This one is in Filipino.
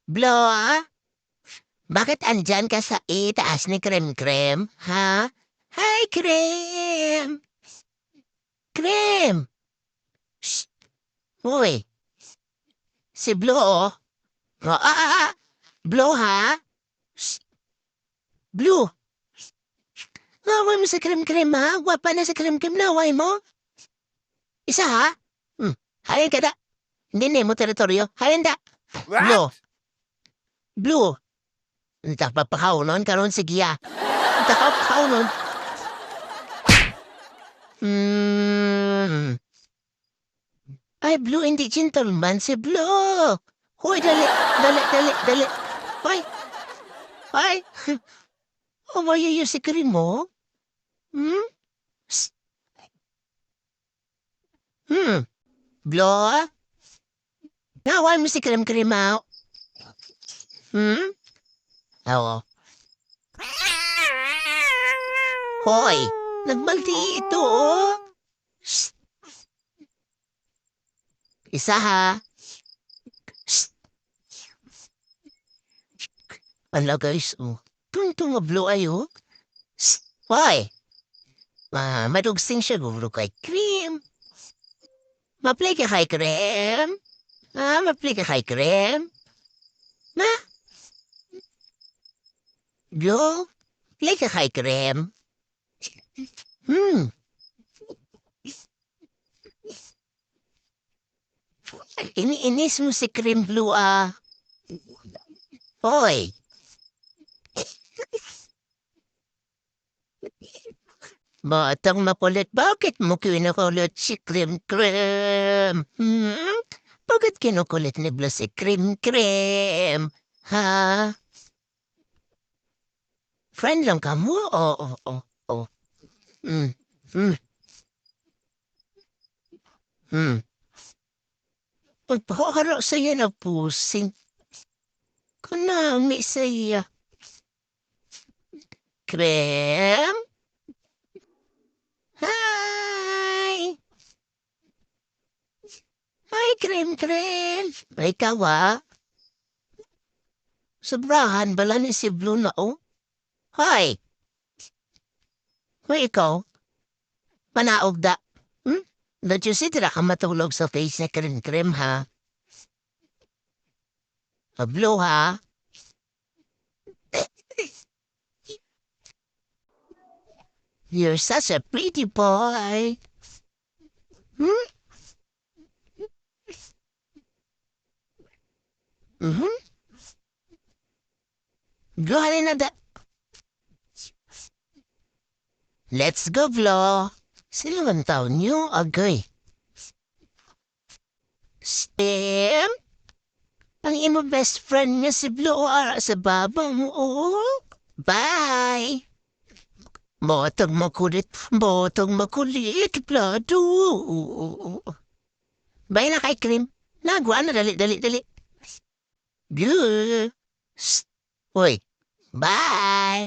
Blo, bakit andyan ka sa itaas ni Krem-Krem, ha? Hi, Krem! Krem! Shh! Uy, si Blo, oh. Blo, ha? Shh! Blo, naway mo sa Krem-Krem, ha? Gwapa na sa Krem-Krem, naway mo? Isa, ha? Halin ka da. Hindi mo teritoryo. Halin da. Blo, What? Blo. Hindi ka papakaunon karon sige, ha? Hindi ka papakaunon. Hmm. Ay, Blue, hindi gentleman si Blue. Hoy, dali. Hoy, hoy. Umayayo si Karim mo? Hmm? Psst. Blue? Nawal mo si Karim mo? Hmm? Oo. Hoy, nagbalti ito, oh. Psst. Isa, ha? Psst. Ala, guys, oh. Tuntung Blue ayo. Psst. Hoy. Madugsing siya guro kay Cream. Maplay ka kay Cream? Maplay ka kay Cream? Na? Blue? Play ka kay Cream? Hmm. Iniinis mo si Cream Blue, ah. Hoy. Batang makulit, bakit mo kinukulit si Cream Cream? Bakit kinukulit ni Blue si Cream Cream? Ha? Friend lang ka mo? Oo. Hmm. Hmm. Hmm. Pagpahara sa'yo na pusing. Kunami sa'yo. Cream? Hi! Hi, Cream Cream! Ikaw, ah? Sobrahan bala ni si Blue na, oh? Hi! Hoy, ikaw? Panaog da. Don't you see tira ka matulog sa face ni Cream Cream, ha? Blue, ha? You're such a pretty boy. Hmm? Mm-hmm. Go ahead na da. Let's go, Blue. Sino ang taon niyo? Agay. Stem? Ang imo best friend niya si Blue ara sa babang mo. Oh. Bye! Botong makulit, Plado. Bye na kay Cream. Nagwa na, dali. Good. Uy, bye!